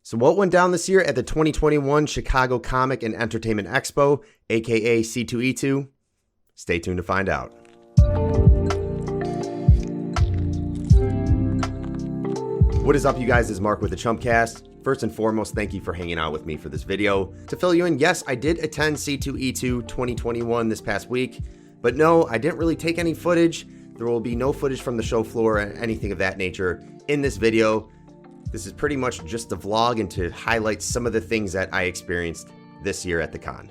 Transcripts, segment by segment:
So what went down this year at the 2021 Chicago Comic and Entertainment Expo, aka C2E2? Stay tuned to find out. What is up, you guys? This is Mark with the Chumpcast. First and foremost, thank you for hanging out with me for this video. To fill you in, yes, I did attend C2E2 2021 this past week, but no, I didn't really take any footage. There will be no footage from the show floor or anything of that nature in this video. This is pretty much just a vlog and to highlight some of the things that I experienced this year at the con.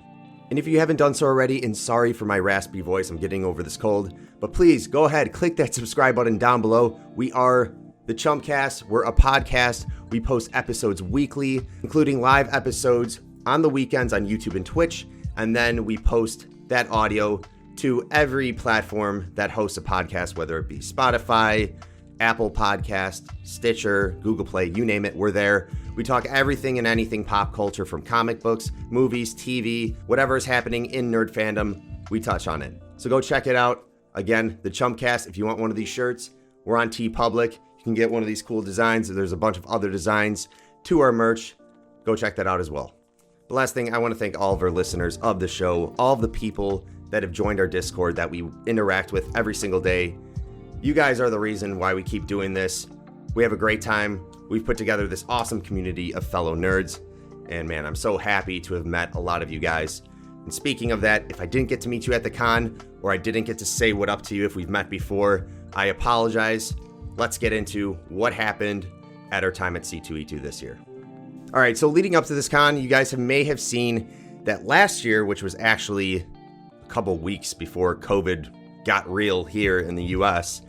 And if you haven't done so already, and sorry for my raspy voice, I'm getting over this cold, but please go ahead, click that subscribe button down below. We are the Chumpcast. We're a podcast. We post episodes weekly, including live episodes on the weekends on YouTube and Twitch, and then we post that audio to every platform that hosts a podcast, whether it be Spotify, Apple Podcast, Stitcher, Google Play, you name it, we're there. We talk everything and anything pop culture, from comic books, movies, TV, whatever is happening in nerd fandom, we touch on it. So go check it out. Again, the Chumpcast. If you want one of these shirts, we're on TeePublic. You can get one of these cool designs. There's a bunch of other designs to our merch. Go check that out as well. The last thing, I want to thank all of our listeners of the show, all of the people that have joined our Discord that we interact with every single day. You guys are the reason why we keep doing this. We have a great time. We've put together this awesome community of fellow nerds. And man, I'm so happy to have met a lot of you guys. And speaking of that, if I didn't get to meet you at the con, or I didn't get to say what up to you if we've met before, I apologize. Let's get into what happened at our time at C2E2 this year. All right, so leading up to this con, you guys may have seen that last year, which was actually a couple weeks before COVID got real here in the US,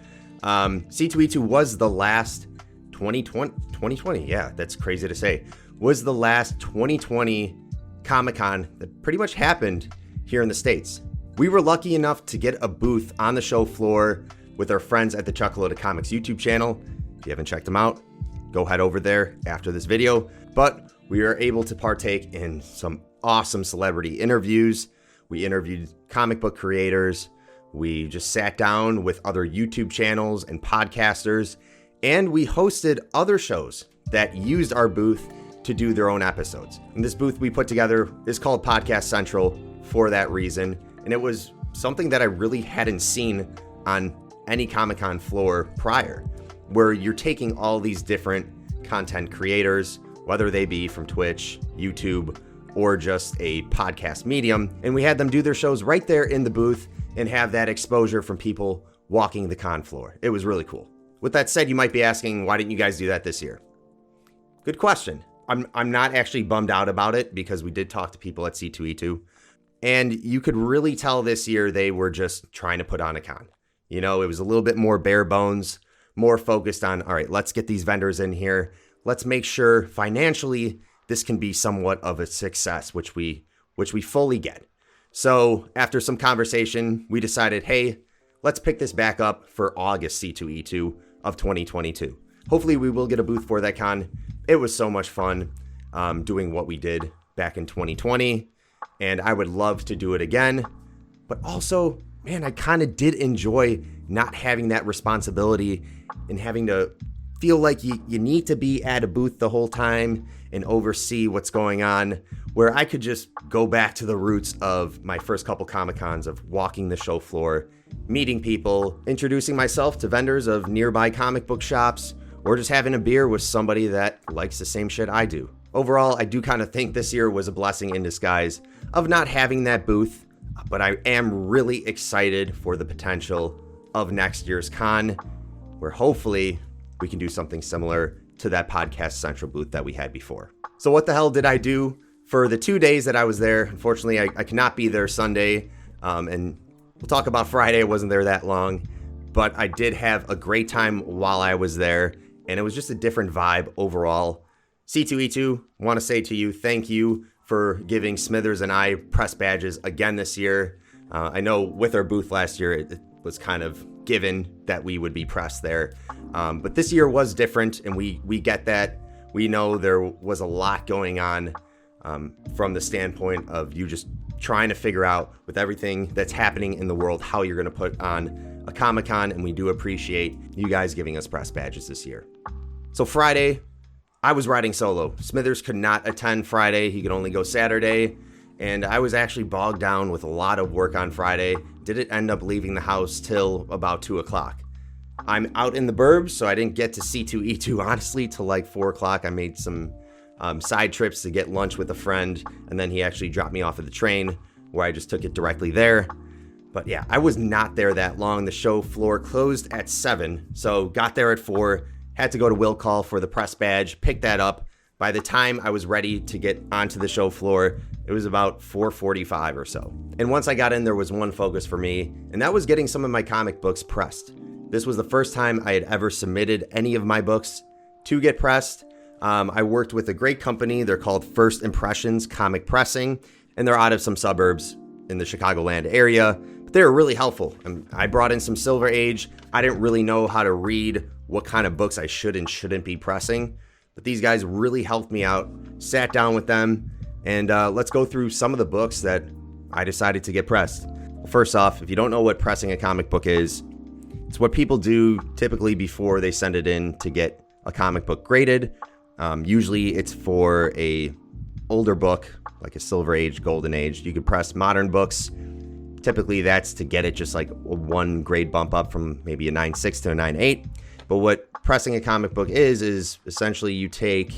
C2E2 was the last 2020, yeah, that's crazy to say, was the last 2020 Comic-Con that pretty much happened here in the States. We were lucky enough to get a booth on the show floor with our friends at the Chuckaload of Comics YouTube channel. If you haven't checked them out, go head over there after this video. But we were able to partake in some awesome celebrity interviews. We interviewed comic book creators. We just sat down with other YouTube channels and podcasters, and we hosted other shows that used our booth to do their own episodes. And this booth we put together is called Podcast Central for that reason. And it was something that I really hadn't seen on any Comic-Con floor prior, where you're taking all these different content creators, whether they be from Twitch, YouTube, or just a podcast medium, and we had them do their shows right there in the booth and have that exposure from people walking the con floor. It was really cool. With that said, you might be asking, why didn't you guys do that this year? Good question. I'm not actually bummed out about it, because we did talk to people at C2E2, and you could really tell this year they were just trying to put on a con. You know, it was a little bit more bare bones, more focused on, all right, let's get these vendors in here. Let's make sure financially this can be somewhat of a success, which we fully get. So after some conversation, we decided, hey, let's pick this back up for August C2E2 of 2022. Hopefully we will get a booth for that con. It was so much fun doing what we did back in 2020, and I would love to do it again. But also, man, I kind of did enjoy not having that responsibility and having to feel like you need to be at a booth the whole time and oversee what's going on, where I could just go back to the roots of my first couple Comic-Cons of walking the show floor, meeting people, introducing myself to vendors of nearby comic book shops, or just having a beer with somebody that likes the same shit I do. Overall, I do kind of think this year was a blessing in disguise of not having that booth, but I am really excited for the potential of next year's con, where hopefully we can do something similar to that Podcast Central booth that we had before. So what the hell did I do for the 2 days that I was there? Unfortunately, I cannot be there Sunday, and we'll talk about Friday. I wasn't there that long, but I did have a great time while I was there, and it was just a different vibe overall. C2E2, want to say to you, thank you for giving Smithers and I press badges again this year. I know with our booth last year, it was kind of given that we would be pressed there. But this year was different, and we get that. We know there was a lot going on from the standpoint of you just trying to figure out, with everything that's happening in the world, how you're going to put on a Comic-Con, and we do appreciate you guys giving us press badges this year. So Friday, I was riding solo. Smithers could not attend Friday. He could only go Saturday. And I was actually bogged down with a lot of work on Friday. Didn't end up leaving the house till about 2 o'clock. I'm out in the burbs, so I didn't get to C2E2, honestly, till like 4 o'clock. I made some side trips to get lunch with a friend, and then he actually dropped me off at the train, where I just took it directly there. But yeah, I was not there that long. The show floor closed at 7, so got there at 4, had to go to will call for the press badge, picked that up. By the time I was ready to get onto the show floor, it was about 4:45 or so. And once I got in, there was one focus for me, and that was getting some of my comic books pressed. This was the first time I had ever submitted any of my books to get pressed. I worked with a great company. They're called First Impressions Comic Pressing, and they're out of some suburbs in the Chicagoland area. But they were really helpful. I brought in some Silver Age. I didn't really know how to read what kind of books I should and shouldn't be pressing. But these guys really helped me out, sat down with them, and let's go through some of the books that I decided to get pressed. Well, first off, if you don't know what pressing a comic book is, it's what people do typically before they send it in to get a comic book graded. Usually it's for a older book, like a Silver Age, Golden Age. You could press modern books. Typically that's to get it just like a 1 grade bump up from maybe a 9.6 to a 9.8. But what pressing a comic book is essentially you take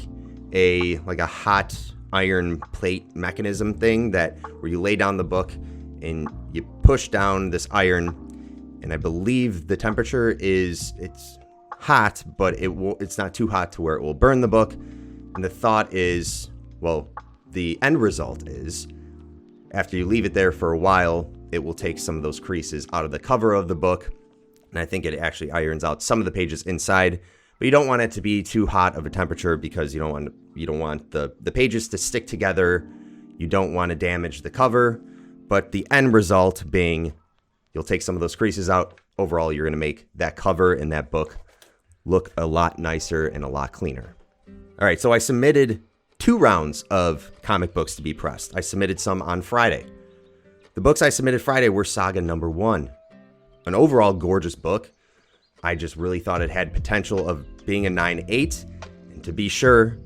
a hot iron plate mechanism thing where you lay down the book and you push down this iron, and I believe the temperature it's hot, but it's not too hot to where it will burn the book. And the thought is, well, the end result is after you leave it there for a while, it will take some of those creases out of the cover of the book. And I think it actually irons out some of the pages inside, but you don't want it to be too hot of a temperature because you don't want the pages to stick together. You don't want to damage the cover, but the end result being you'll take some of those creases out. Overall, you're going to make that cover and that book look a lot nicer and a lot cleaner. All right, so I submitted 2 rounds of comic books to be pressed. I submitted some on Friday. The books I submitted Friday were Saga #1. An overall gorgeous book. I just really thought it had potential of being a 9.8. And to be sure,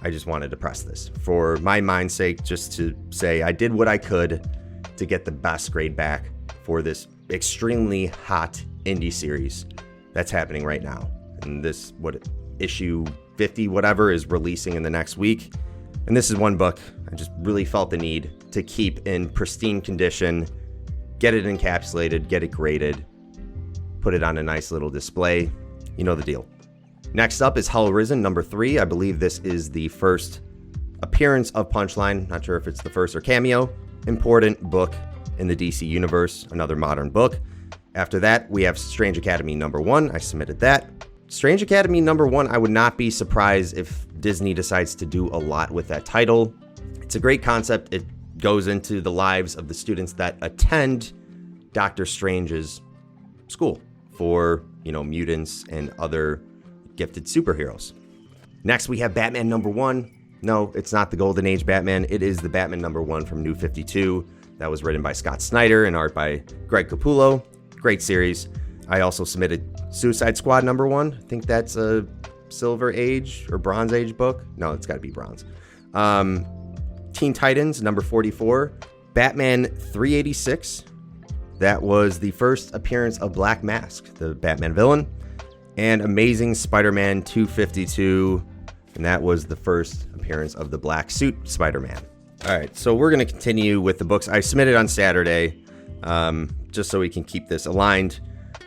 I just wanted to press this for my mind's sake, just to say I did what I could to get the best grade back for this extremely hot indie series that's happening right now. And this, issue 50, whatever, is releasing in the next week. And this is one book I just really felt the need to keep in pristine condition, get it encapsulated, get it graded, put it on a nice little display. You know the deal. Next up is Hell Risen #3. I believe this is the first appearance of Punchline. Not sure if it's the first or cameo. Important book in the DC universe, another modern book. After that, we have Strange Academy #1. I submitted that. Strange Academy #1, I would not be surprised if Disney decides to do a lot with that title. It's a great concept. It goes into the lives of the students that attend Doctor Strange's school for, mutants and other gifted superheroes. Next, we have Batman #1. No, it's not the Golden Age Batman. It is the Batman #1 from New 52. That was written by Scott Snyder and art by Greg Capullo. Great series. I also submitted Suicide Squad #1. I think that's a Silver Age or Bronze Age book. No, it's got to be Bronze. Teen Titans #44. Batman 386. That was the first appearance of Black Mask, the Batman villain. And Amazing Spider-Man 252. And that was the first appearance of the Black Suit Spider-Man. All right, so we're going to continue with the books I submitted on Saturday, just so we can keep this aligned.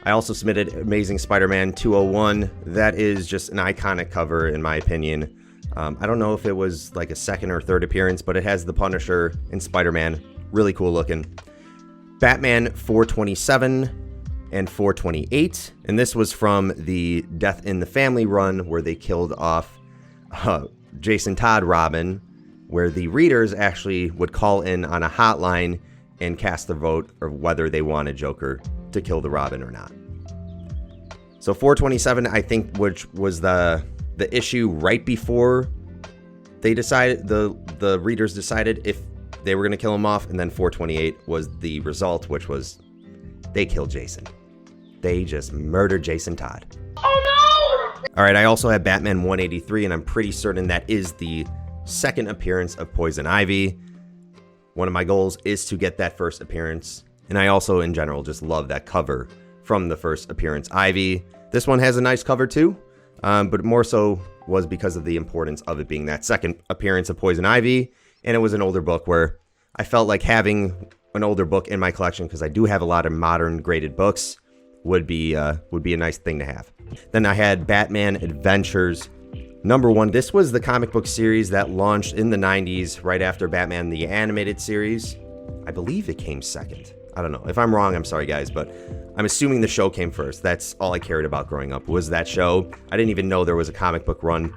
I also submitted Amazing Spider-Man 201. That is just an iconic cover, in my opinion. I don't know if it was like a second or third appearance, but it has the Punisher and Spider-Man. Really cool looking. Batman 427 and 428. And this was from the Death in the Family run where they killed off Jason Todd Robin, where the readers actually would call in on a hotline and cast their vote of whether they wanted Joker to kill the Robin or not. So 427, I think, which was the issue right before they decided, the readers decided if they were going to kill him off, and then 428 was the result, which was they killed Jason. They just murdered Jason Todd. Oh All right, I also have Batman 183, and I'm pretty certain that is the second appearance of Poison Ivy. One of my goals is to get that first appearance, and I also, in general, just love that cover from the first appearance Ivy. This one has a nice cover too, but more so was because of the importance of it being that second appearance of Poison Ivy, and it was an older book where I felt like having an older book in my collection, because I do have a lot of modern graded books, would be a nice thing to have. Then I had Batman Adventures #1. This was the comic book series that launched in the 90s right after Batman the Animated Series. I believe it came second. I don't know. If I'm wrong, I'm sorry, guys, but I'm assuming the show came first. That's all I cared about growing up, was that show. I didn't even know there was a comic book run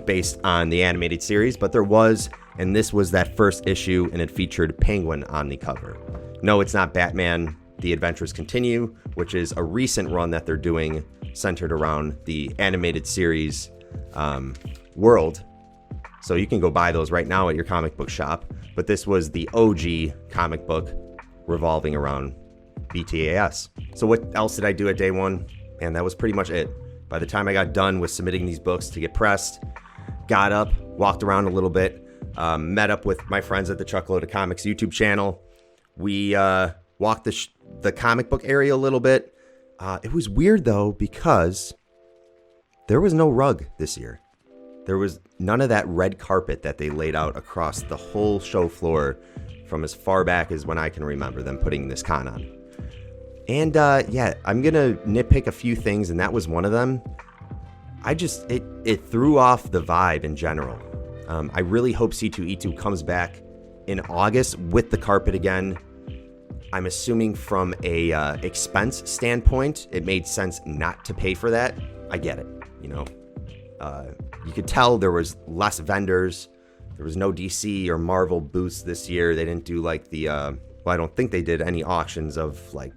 based on the animated series, but there was, and this was that first issue, and it featured Penguin on the cover. No, it's not Batman The Adventures Continue, which is a recent run that they're doing centered around the animated series world. So you can go buy those right now at your comic book shop. But this was the OG comic book revolving around BTAS. So what else did I do at day one? And that was pretty much it. By the time I got done with submitting these books to get pressed, got up, walked around a little bit, met up with my friends at the Truckload of Comics YouTube channel. We walked the comic book area a little bit. It was weird though, because there was no rug this year. There was none of that red carpet that they laid out across the whole show floor from as far back as when I can remember them putting this con on. And yeah, I'm gonna nitpick a few things, and that was one of them. It threw off the vibe in general. I really hope C2E2 comes back in August with the carpet again. I'm assuming from a expense standpoint, it made sense not to pay for that. I get it, you know. You could tell there was less vendors. There was no DC or Marvel booths this year. They didn't do like the, well, I don't think they did any auctions of like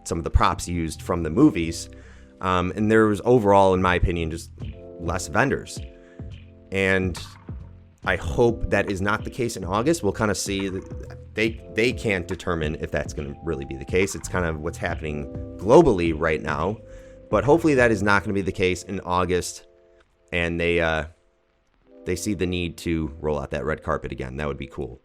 some of the props used from the movies. And there was overall, in my opinion, just less vendors. And I hope that is not the case in August. We'll kind of see. They can't determine if that's going to really be the case. It's kind of what's happening globally right now. But hopefully that is not going to be the case in August. And they see the need to roll out that red carpet again. That would be cool.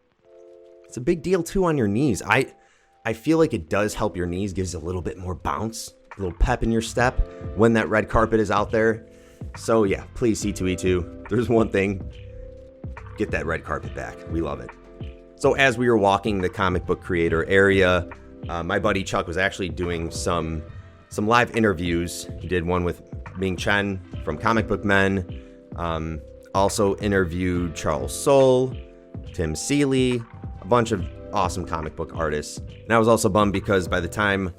It's a big deal too on your knees. I feel like it does help your knees, gives a little bit more bounce, a little pep in your step when that red carpet is out there. So yeah, please C2E2. There's one thing. Get that red carpet back. We love it. So as we were walking the comic book creator area, my buddy Chuck was actually doing some live interviews. He did one with Ming Chen from Comic Book Men. Also interviewed Charles Soule, Tim Seeley, a bunch of awesome comic book artists. And I was also bummed because by the time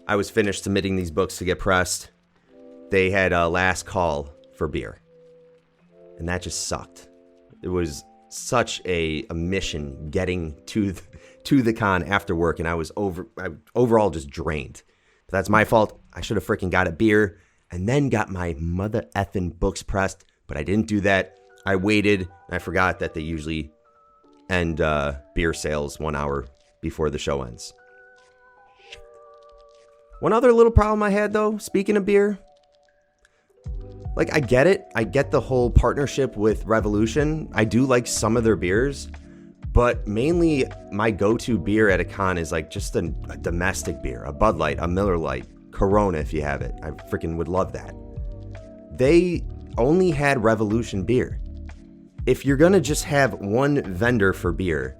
I was finished submitting these books to get pressed, they had a last call for beer. And that just sucked. It was such a mission getting to the con after work, and I was overall just drained. But that's my fault. I should have freaking got a beer and then got my mother effing books pressed, but I didn't do that. I waited, and I forgot that they usually end beer sales 1 hour before the show ends. One other little problem I had though, speaking of beer, like I get it. I get the whole partnership with Revolution. I do like some of their beers, but mainly my go-to beer at a con is like just a domestic beer, a Bud Light, a Miller Lite, Corona if you have it. I freaking would love that. They only had Revolution beer. If you're gonna just have one vendor for beer,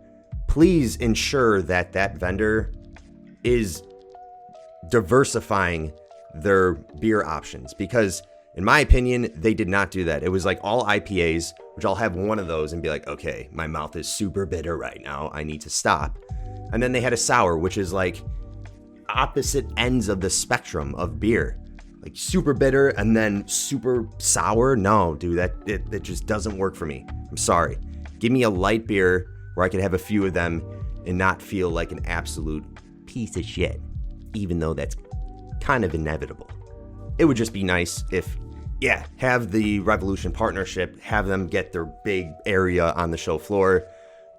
please ensure that that vendor is diversifying their beer options, because in my opinion, they did not do that. It was like all IPAs, which I'll have one of those and be like, okay, my mouth is super bitter right now. I need to stop. And then they had a sour, which is like opposite ends of the spectrum of beer. Like super bitter and then super sour. No, dude, it just doesn't work for me. I'm sorry. Give me a light beer where I can have a few of them and not feel like an absolute piece of shit, even though that's kind of inevitable. It would just be nice if, yeah, have the Revolution partnership, have them get their big area on the show floor,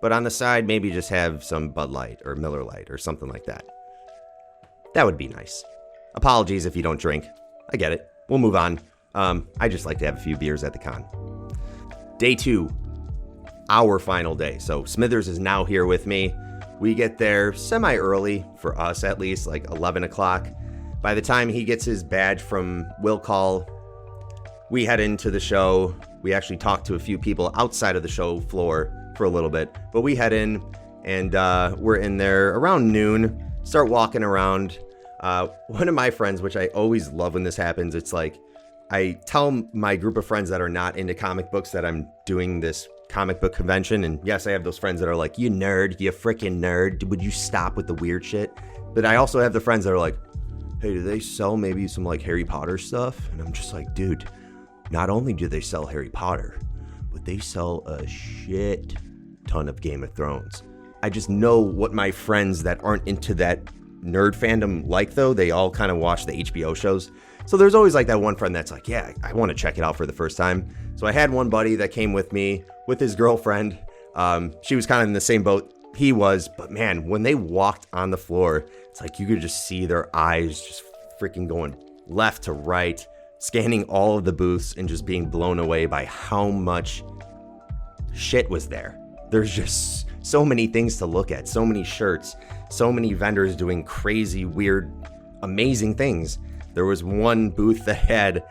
but on the side, maybe just have some Bud Light or Miller Lite or something like that. That would be nice. Apologies if you don't drink. I get it. we'll move on. I just like to have a few beers at the con. Day 2, our final day. So Smithers is now here with me. We get there semi-early, for us at least, like 11 o'clock. By the time he gets his badge from Will Call, we head into the show. We actually talk to a few people outside of the show floor for a little bit, but we head in and we're in there around noon, start walking around. One of my friends, which I always love when this happens, it's like I tell my group of friends that are not into comic books that I'm doing this comic book convention. And yes, I have those friends that are like, you nerd, you freaking nerd. Would you stop with the weird shit? But I also have the friends that are like, hey, do they sell maybe some like Harry Potter stuff? And I'm just like, dude, not only do they sell Harry Potter, but they sell a shit ton of Game of Thrones. I just know what my friends that aren't into that nerd fandom like, though. They all kind of watch the HBO shows. So there's always like that one friend that's like, yeah, I want to check it out for the first time. So I had one buddy that came with me with his girlfriend. She was kind of in the same boat he was, but man, when they walked on the floor, it's like you could just see their eyes just freaking going left to right, scanning all of the booths and just being blown away by how much shit was there. There's just so many things to look at, so many shirts, so many vendors doing crazy, weird, amazing things. There was one booth that had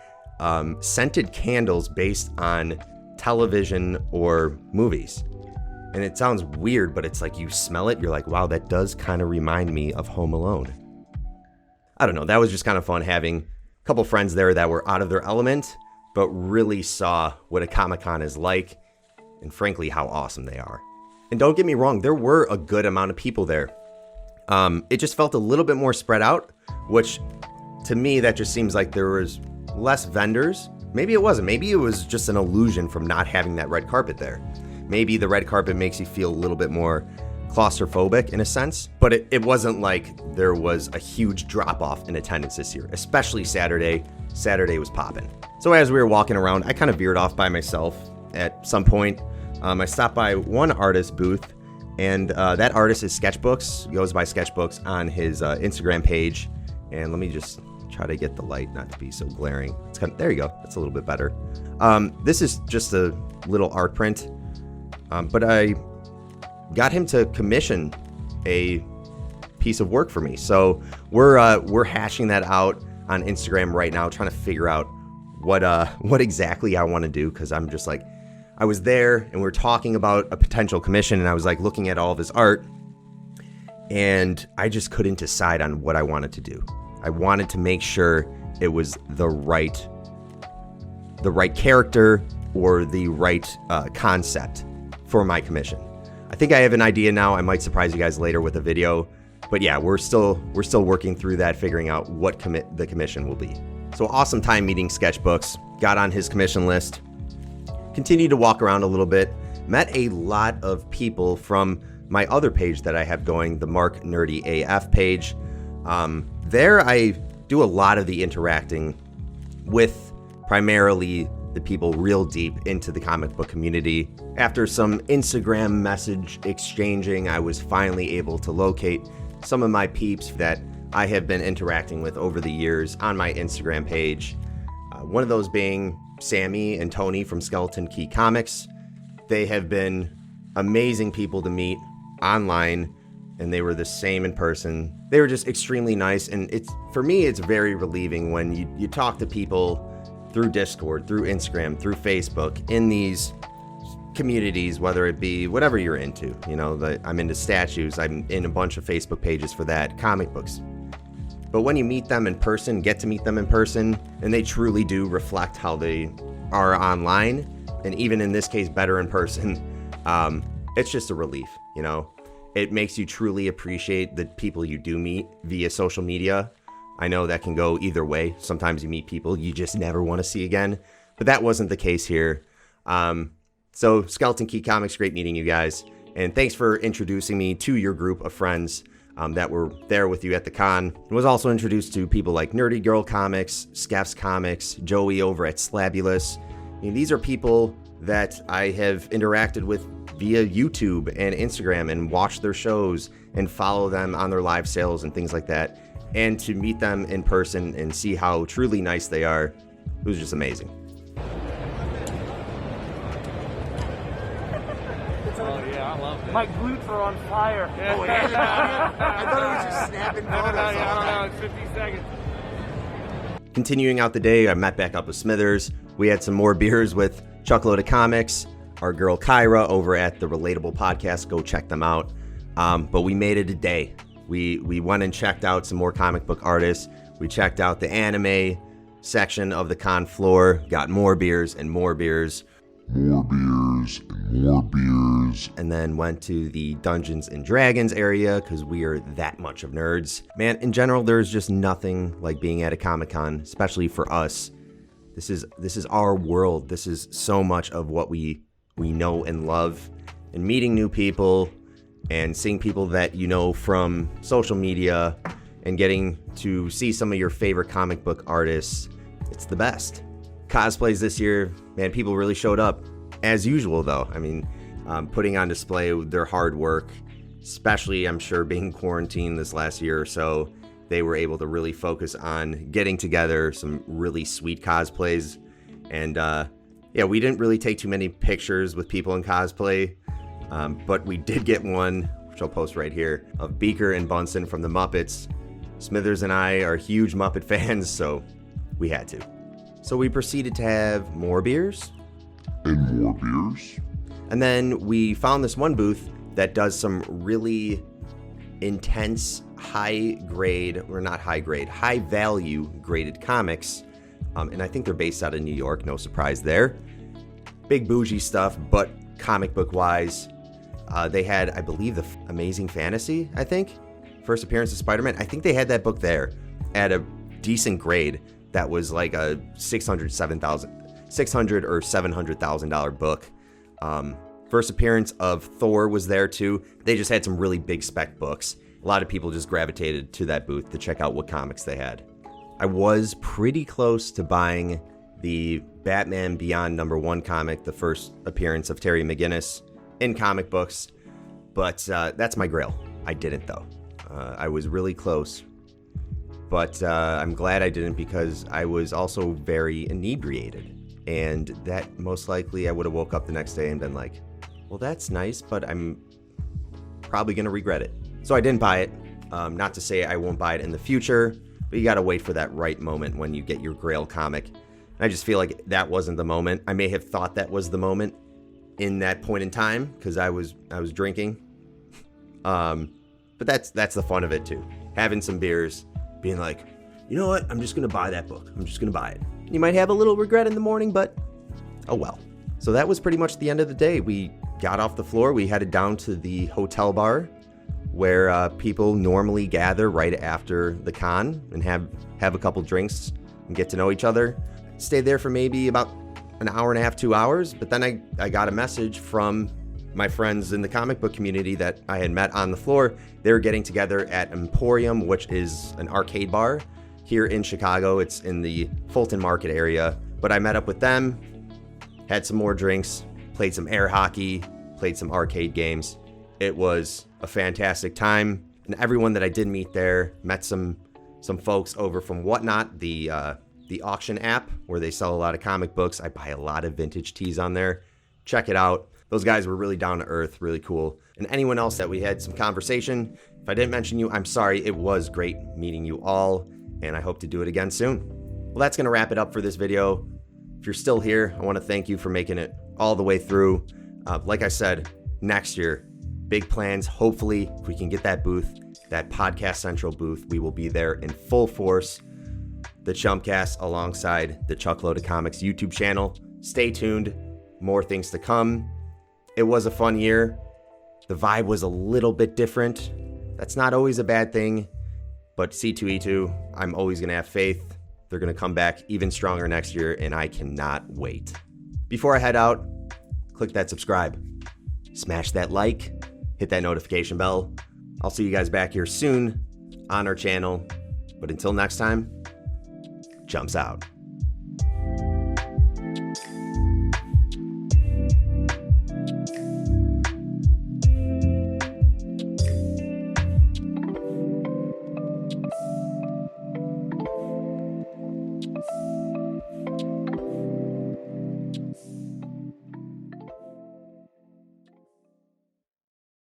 scented candles based on television or movies. And it sounds weird, but it's like you smell it, you're like, wow, that does kind of remind me of Home Alone. I don't know, that was just kind of fun having a couple friends there that were out of their element, but really saw what a Comic-Con is like, and frankly, how awesome they are. And don't get me wrong, there were a good amount of people there. It just felt a little bit more spread out, which to me, that just seems like there was less vendors. Maybe it wasn't. Maybe it was just an illusion from not having that red carpet there. Maybe the red carpet makes you feel a little bit more claustrophobic in a sense, but it wasn't like there was a huge drop off in attendance this year, especially Saturday. Saturday was popping. So as we were walking around, I kind of veered off by myself at some point. I stopped by one artist booth, and that artist is Sketchbooks, goes by Sketchbooks on his Instagram page. And let me just try to get the light not to be so glaring. It's kind of, there you go. That's a little bit better. This is just a little art print, but I got him to commission a piece of work for me. So we're hashing that out on Instagram right now, trying to figure out what exactly I want to do, because I'm just like, I was there and we were talking about a potential commission, and I was like looking at all of his art, and I just couldn't decide on what I wanted to do. I wanted to make sure it was the right character or the right concept for my commission. I think I have an idea now. I might surprise you guys later with a video, but yeah, we're still working through that, figuring out what the commission will be. So awesome time meeting Sketchbooks. Got on his commission list. Continued to walk around a little bit. Met a lot of people from my other page that I have going, the Mark Nerdy AF page. There I do a lot of the interacting with primarily the people real deep into the comic book community. After some Instagram message exchanging, I was finally able to locate some of my peeps that I have been interacting with over the years on my Instagram page. One of those being Sammy and Tony from Skeleton Key Comics. They have been amazing people to meet online, and they were the same in person. They were just extremely nice, and for me, it's very relieving when you talk to people through Discord, through Instagram, through Facebook, in these communities, whether it be whatever you're into. You know, I'm into statues, I'm in a bunch of Facebook pages for that, comic books. But when you meet them in person, get to meet them in person, and they truly do reflect how they are online, and even in this case, better in person, it's just a relief, you know? It makes you truly appreciate the people you do meet via social media. I know that can go either way. Sometimes you meet people you just never want to see again, but that wasn't the case here. So Skeleton Key Comics, great meeting you guys. And thanks for introducing me to your group of friends that were there with you at the con. I was also introduced to people like Nerdy Girl Comics, Scaff's Comics, Joey over at Slabulous. I mean, these are people that I have interacted with via YouTube and Instagram and watched their shows and follow them on their live sales and things like that. And to meet them in person and see how truly nice they are, was just amazing. Oh yeah, I love it. My glutes are on fire. Yeah. Oh, yeah. I thought it was just snapping photos. I don't know, it's 50 seconds. Continuing out the day, I met back up with Smithers. We had some more beers with Chuckload of Comics, our girl Kyra over at the Relatable Podcast. Go check them out. But we made it a day. We went and checked out some more comic book artists. We checked out the anime section of the con floor, got more beers and more beers. More beers and more beers. And then went to the Dungeons and Dragons area because we are that much of nerds. Man, in general, there's just nothing like being at a Comic-Con, especially for us. This is our world. This is so much of what we know and love. And meeting new people and seeing people that you know from social media and getting to see some of your favorite comic book artists, it's the best. Cosplays this year, man, people really showed up. As usual, though. I mean, putting on display their hard work, especially, I'm sure, being quarantined this last year or so, they were able to really focus on getting together some really sweet cosplays. And yeah, we didn't really take too many pictures with people in cosplay, but we did get one, which I'll post right here, of Beaker and Bunsen from the Muppets. Smithers and I are huge Muppet fans, so we had to. So we proceeded to have more beers. And more beers. And then we found this one booth that does some really intense, high value graded comics. And I think they're based out of New York, no surprise there. Big bougie stuff, but comic book wise, they had, I believe, the Amazing Fantasy, I think. First appearance of Spider-Man. I think they had that book there at a decent grade. That was like a $600,000 or $700,000 book. First appearance of Thor was there too. They just had some really big spec books. A lot of people just gravitated to that booth to check out what comics they had. I was pretty close to buying the Batman Beyond #1 comic, the first appearance of Terry McGinnis in comic books, but that's my grail. I didn't though. I was really close. But I'm glad I didn't because I was also very inebriated. And that most likely I would have woke up the next day and been like, well, that's nice, but I'm probably going to regret it. So I didn't buy it. Not to say I won't buy it in the future, but you got to wait for that right moment when you get your Grail comic. And I just feel like that wasn't the moment. I may have thought that was the moment in that point in time because I was drinking. But that's the fun of it too. Having some beers. Being like, you know what? I'm just going to buy that book. I'm just going to buy it. You might have a little regret in the morning, but oh well. So that was pretty much the end of the day. We got off the floor. We headed down to the hotel bar where people normally gather right after the con and have a couple drinks and get to know each other. Stayed there for maybe about an hour and a half, 2 hours. But then I got a message from my friends in the comic book community that I had met on the floor. They were getting together at Emporium, which is an arcade bar here in Chicago. It's in the Fulton Market area. But I met up with them, had some more drinks, played some air hockey, played some arcade games. It was a fantastic time. And everyone that I did meet there, met some folks over from Whatnot, the auction app where they sell a lot of comic books. I buy a lot of vintage tees on there. Check it out. Those guys were really down to earth, really cool. And anyone else that we had some conversation, if I didn't mention you, I'm sorry. It was great meeting you all, and I hope to do it again soon. Well, that's going to wrap it up for this video. If you're still here, I want to thank you for making it all the way through. Like I said, next year, big plans. Hopefully, if we can get that booth, that Podcast Central booth, we will be there in full force. The Chumpcast alongside the Chuckload of Comics YouTube channel. Stay tuned. More things to come. It was a fun year. The vibe was a little bit different. That's not always a bad thing, but C2E2, I'm always going to have faith. They're going to come back even stronger next year, and I cannot wait. Before I head out, click that subscribe, smash that like, hit that notification bell. I'll see you guys back here soon on our channel, but until next time, Jumps out.